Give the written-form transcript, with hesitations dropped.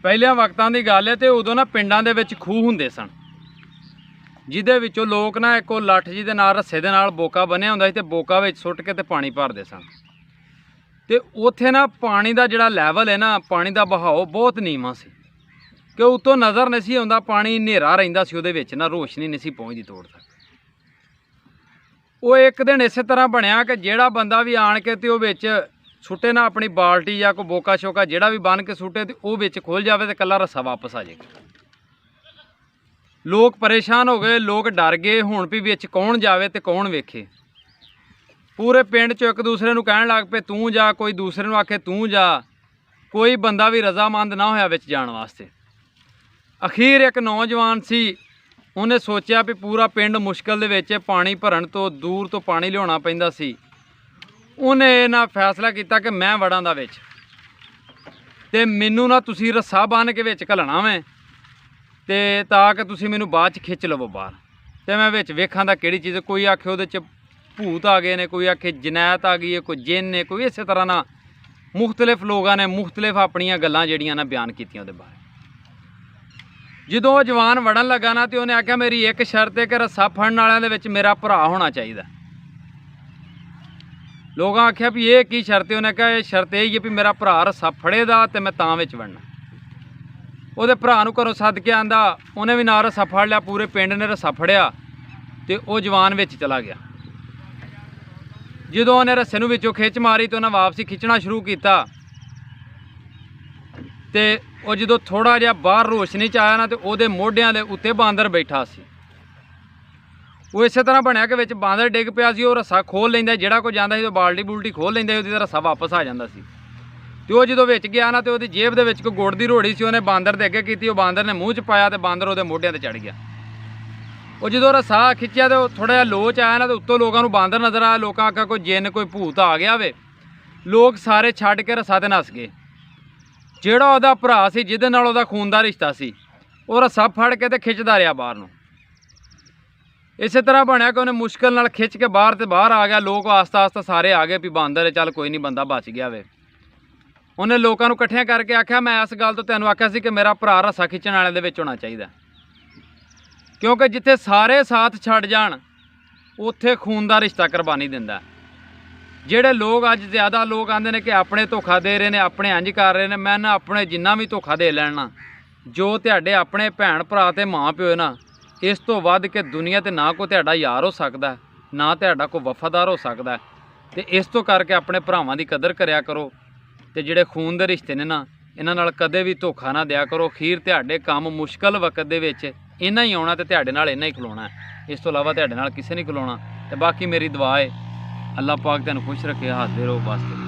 ਪਹਿਲਿਆਂ ਵਕਤਾਂ ਦੀ ਗੱਲ ਹੈ ਤੇ ਉਦੋਂ ਨਾ ਪਿੰਡਾਂ ਦੇ ਵਿੱਚ ਖੂਹ ਹੁੰਦੇ ਸਨ, ਜਿਹਦੇ ਵਿੱਚੋਂ ਲੋਕ ਨਾ ਇੱਕ ਉਹ ਲੱਠ ਜੀ ਦੇ ਨਾਲ ਰੱਸੇ ਦੇ ਨਾਲ ਬੋਕਾ ਬੰਨਿਆ ਹੁੰਦਾ ਸੀ ਤੇ ਬੋਕਾ ਵਿੱਚ ਸੁੱਟ ਕੇ ਤੇ ਪਾਣੀ ਭਰਦੇ ਸਨ। ਤੇ ਉੱਥੇ ਨਾ ਪਾਣੀ ਦਾ ਜਿਹੜਾ ਲੈਵਲ ਹੈ ਨਾ, ਪਾਣੀ ਦਾ ਬਹਾਓ ਬਹੁਤ ਨੀਵਾਂ ਸੀ ਕਿ ਉੱਤੋਂ ਨਜ਼ਰ ਨਹੀਂ ਸੀ ਆਉਂਦਾ, ਪਾਣੀ ਹਨੇਰਾ ਰਹਿੰਦਾ ਸੀ ਉਹਦੇ ਵਿੱਚ, ਨਾ ਰੋਸ਼ਨੀ ਨਹੀਂ ਸੀ ਪਹੁੰਚਦੀ ਤੋੜ ਤੱਕ। ਉਹ ਇੱਕ ਦਿਨ ਇਸੇ ਤਰ੍ਹਾਂ ਬਣਿਆ ਕਿ ਜਿਹੜਾ ਬੰਦਾ ਵੀ ਆਣ ਕੇ ਤੇ ਉਹ ਵਿੱਚ ਸੁੱਟੇ ਨਾ ਆਪਣੀ ਬਾਲਟੀ ਜਾਂ ਕੋਈ ਬੋਕਾ ਸ਼ੋਕਾ ਜਿਹੜਾ ਵੀ ਬੰਨ ਕੇ ਸੁੱਟੇ ਤੇ ਉਹ ਵਿੱਚ ਖੁੱਲ ਜਾਵੇ ਤੇ ਇਕੱਲਾ ਰੱਸਾ ਵਾਪਸ ਆ ਜਾਏਗਾ। ਲੋਕ ਪਰੇਸ਼ਾਨ ਹੋ ਗਏ, ਲੋਕ ਡਰ ਗਏ ਹੁਣ ਵੀ ਵਿੱਚ ਕੌਣ ਜਾਵੇ ਤੇ ਕੌਣ ਵੇਖੇ। ਪੂਰੇ ਪਿੰਡ 'ਚ ਇੱਕ ਦੂਸਰੇ ਨੂੰ ਕਹਿਣ ਲੱਗ ਪਏ ਤੂੰ ਜਾ, ਕੋਈ ਦੂਸਰੇ ਨੂੰ ਆਖੇ ਤੂੰ ਜਾ, ਕੋਈ ਬੰਦਾ ਵੀ ਰਜ਼ਾਮੰਦ ਨਾ ਹੋਇਆ ਵਿੱਚ ਜਾਣ ਵਾਸਤੇ। ਅਖੀਰ ਇੱਕ ਨੌਜਵਾਨ ਸੀ, ਉਹਨੇ ਸੋਚਿਆ ਵੀ ਪੂਰਾ ਪਿੰਡ ਮੁਸ਼ਕਲ ਦੇ ਵਿੱਚ, ਪਾਣੀ ਭਰਨ ਤੋਂ ਦੂਰ ਤੋਂ ਪਾਣੀ ਲਿਆਉਣਾ ਪੈਂਦਾ ਸੀ। ਉਹਨੇ ਇਹ ਨਾ ਫੈਸਲਾ ਕੀਤਾ ਕਿ ਮੈਂ ਵੜਾਂ ਦਾ ਵਿੱਚ ਤੇ ਮੈਨੂੰ ਨਾ ਤੁਸੀਂ ਰੱਸਾ ਬੰਨ੍ਹ ਕੇ ਵਿੱਚ ਘੱਲਣਾ ਵੈਂ ਤੇ ਤਾਂ ਕਿ ਤੁਸੀਂ ਮੈਨੂੰ ਬਾਅਦ 'ਚ ਖਿੱਚ ਲਵੋ ਬਾਹਰ ਤੇ ਮੈਂ ਵਿੱਚ ਵੇਖਾਂ ਦਾ ਕਿਹੜੀ ਚੀਜ਼। ਕੋਈ ਆਖੇ ਉਹਦੇ 'ਚ ਭੂਤ ਆ ਗਏ ਨੇ, ਕੋਈ ਆਖੇ ਜਨੈਤ ਆ ਗਈ ਹੈ, ਕੋਈ ਜਿੰਨ ਨੇ, ਕੋਈ ਇਸੇ ਤਰ੍ਹਾਂ ਨਾਲ ਮੁਖਤਲਿਫ ਲੋਕਾਂ ਨੇ ਮੁਖਤਲਿਫ ਆਪਣੀਆਂ ਗੱਲਾਂ ਜਿਹੜੀਆਂ ਨਾ ਬਿਆਨ ਕੀਤੀਆਂ ਉਹਦੇ ਬਾਰੇ। ਜਦੋਂ ਉਹ ਜਵਾਨ ਵੜਨ ਲੱਗਾ ਨਾ ਤੇ ਉਹਨੇ ਆਖਿਆ ਮੇਰੀ ਇੱਕ ਸ਼ਰਤ ਹੈ ਕਿ ਰੱਸਾ ਫੜਨ ਵਾਲਿਆਂ ਦੇ ਵਿੱਚ ਮੇਰਾ ਭਰਾ ਹੋਣਾ ਚਾਹੀਦਾ। ਲੋਕਾਂ ਆਖਿਆ ਵੀ ਇਹ ਕੀ ਸ਼ਰਤ ਹੈ? ਉਹਨੇ ਕਿਹਾ ਇਹ ਸ਼ਰਤ ਇਹ ਹੀ ਹੈ ਵੀ ਮੇਰਾ ਭਰਾ ਰੱਸਾ ਫੜੇਦਾ ਤੇ ਮੈਂ ਤਾਂ ਵਿੱਚ ਵੜਨਾ। ਉਹਦੇ ਭਰਾ ਨੂੰ ਘਰੋਂ ਸੱਦ ਕੇ ਆਂਦਾ, ਉਹਨੇ ਵੀ ਨਾਲ ਰੱਸਾ ਫੜ ਲਿਆ, ਪੂਰੇ ਪਿੰਡ ਨੇ ਰੱਸਾ ਫੜਿਆ ਤੇ ਉਹ ਜਵਾਨ ਵਿੱਚ ਚਲਾ ਗਿਆ। ਜਦੋਂ ਉਹਨੇ ਰੱਸੇ ਨੂੰ ਵਿੱਚੋਂ ਖਿੱਚ ਮਾਰੀ ਤੇ ਉਹਨਾਂ ਵਾਪਸੀ ਖਿੱਚਣਾ ਸ਼ੁਰੂ ਕੀਤਾ ਤੇ ਉਹ ਜਦੋਂ ਥੋੜਾ ਜਿਹਾ ਬਾਹਰ ਰੋਸ਼ਨੀ 'ਚ ਆਇਆ ਨਾ ਤੇ ਉਹਦੇ ਮੋਢਿਆਂ ਦੇ ਉੱਤੇ ਬਾਂਦਰ ਬੈਠਾ ਸੀ। ਉਹ ਇਸੇ ਤਰ੍ਹਾਂ ਬਣਿਆ ਕਿ ਵਿੱਚ ਬਾਂਦਰ ਡਿੱਗ ਪਿਆ ਸੀ, ਉਹ ਰੱਸਾ ਖੋਲ੍ਹ ਲੈਂਦਾ, ਜਿਹੜਾ ਕੋਈ ਜਾਂਦਾ ਸੀ ਉਹ ਬਾਲਟੀ ਬੁਲਟੀ ਖੋਲ੍ਹ ਲੈਂਦਾ, ਉਹਦੀ ਤਾਂ ਰੱਸਾ ਵਾਪਸ ਆ ਜਾਂਦਾ ਸੀ। ਤੇ ਉਹ ਜਦੋਂ ਵਿੱਚ ਗਿਆ ਨਾ ਤੇ ਉਹਦੀ ਜੇਬ ਦੇ ਵਿੱਚ ਕੋਈ ਗੁੜ ਦੀ ਰੋੜੀ ਸੀ, ਉਹਨੇ ਬਾਂਦਰ ਦੇ ਅੱਗੇ ਕੀਤੀ, ਉਹ ਬਾਂਦਰ ਨੇ ਮੂੰਹ 'ਚ ਪਾਇਆ ਤੇ ਬਾਂਦਰ ਉਹਦੇ ਮੋਢਿਆਂ ਤੇ ਚੜ੍ਹ ਗਿਆ। ਉਹ ਜਦੋਂ ਰੱਸਾ ਖਿੱਚਿਆ ਤੇ ਉਹ ਥੋੜ੍ਹਾ ਜਿਹਾ ਲੋਅ 'ਚ ਆਇਆ ਨਾ ਤੇ ਉੱਤੋਂ ਲੋਕਾਂ ਨੂੰ ਬਾਂਦਰ ਨਜ਼ਰ ਆਇਆ। ਲੋਕਾਂ ਆਖਿਆ ਕੋਈ ਜਿੰਨ ਕੋਈ ਭੂਤ ਆ ਗਿਆ ਵੇ। ਲੋਕ ਸਾਰੇ ਛੱਡ ਕੇ ਰੱਸਾ ਤੇ ਨੱਸ ਗਏ। ਜਿਹੜਾ ਉਹਦਾ ਭਰਾ ਸੀ, ਜਿਹਦੇ ਨਾਲ ਉਹਦਾ ਖੂਨ ਦਾ ਰਿਸ਼ਤਾ ਸੀ, ਉਹ ਰੱਸਾ ਫੜ ਕੇ ਤੇ ਖਿੱਚਦਾ ਰਿਹਾ ਬਾਹਰ ਨੂੰ। ਇਸੇ ਤਰ੍ਹਾਂ ਬਣਿਆ ਕਿ ਉਹਨੇ ਮੁਸ਼ਕਿਲ ਨਾਲ ਖਿੱਚ ਕੇ ਬਾਹਰ ਆ ਗਿਆ। ਲੋਕ ਆਸਤਾ ਆਸਤਾ ਸਾਰੇ ਆ ਗਏ ਵੀ ਬਾਂਦਰ ਚੱਲ ਕੋਈ ਨਹੀਂ, ਬੰਦਾ ਬਚ ਗਿਆ ਵੇ। ਉਹਨੇ ਲੋਕਾਂ ਨੂੰ ਇਕੱਠਿਆਂ ਕਰਕੇ ਆਖਿਆ ਮੈਂ ਇਸ ਗੱਲ ਤੋਂ ਤੈਨੂੰ ਆਖਿਆ ਸੀ ਕਿ ਮੇਰਾ ਭਰਾ ਰੱਸਾ ਖਿੱਚਣ ਵਾਲਿਆਂ ਦੇ ਵਿੱਚ ਹੋਣਾ ਚਾਹੀਦਾ, ਕਿਉਂਕਿ ਜਿੱਥੇ ਸਾਰੇ ਸਾਥ ਛੱਡ ਜਾਣ ਉੱਥੇ ਖੂਨ ਦਾ ਰਿਸ਼ਤਾ ਕੁਰਬਾਨੀ ਦਿੰਦਾ। ਜਿਹੜੇ ਲੋਕ ਅੱਜ ਜ਼ਿਆਦਾ ਲੋਕ ਆਉਂਦੇ ਨੇ ਕਿ ਆਪਣੇ ਧੋਖਾ ਦੇ ਰਹੇ ਨੇ, ਆਪਣੇ ਇੰਝ ਕਰ ਰਹੇ ਨੇ, ਮੈਂ ਨਾ ਆਪਣੇ ਜਿੰਨਾ ਵੀ ਧੋਖਾ ਦੇ ਲੈਣਾ, ਜੋ ਤੁਹਾਡੇ ਆਪਣੇ ਭੈਣ ਭਰਾ ਤੇ ਮਾਂ ਪਿਓ ਨਾ, ਇਸ ਤੋਂ ਵੱਧ ਕੇ ਦੁਨੀਆ ਤੇ ਨਾ ਕੋਈ ਤੁਹਾਡਾ ਯਾਰ ਹੋ ਸਕਦਾ, ਨਾ ਤੁਹਾਡਾ ਕੋਈ ਵਫਾਦਾਰ ਹੋ ਸਕਦਾ। ਤੇ ਇਸ ਤੋਂ ਕਰਕੇ ਆਪਣੇ ਭਰਾਵਾਂ ਦੀ ਕਦਰ ਕਰਿਆ ਕਰੋ ਤੇ ਜਿਹੜੇ ਖੂਨ ਦੇ ਰਿਸ਼ਤੇ ਨੇ ਨਾ, ਇਹਨਾਂ ਨਾਲ ਕਦੇ ਵੀ ਧੋਖਾ ਨਾ ਦਿਆ ਕਰੋ। ਅਖੀਰ ਤੁਹਾਡੇ ਕੰਮ ਮੁਸ਼ਕਲ ਵਕਤ ਦੇ ਵਿੱਚ ਇਹਨਾਂ ਹੀ ਆਉਣਾ ਤੇ ਤੁਹਾਡੇ ਨਾਲ ਇਹਨਾਂ ਹੀ ਖਲੋਣਾ, ਇਸ ਤੋਂ ਇਲਾਵਾ ਤੁਹਾਡੇ ਨਾਲ ਕਿਸੇ ਨਹੀਂ ਖਲੋਣਾ। ਤੇ ਬਾਕੀ ਮੇਰੀ ਦੁਆ ਹੈ ਅੱਲਾਹ ਪਾਕ ਤੈਨੂੰ ਖੁਸ਼ ਰੱਖੇ, ਹੱਸਦੇ ਰਹੋ ਬਸ।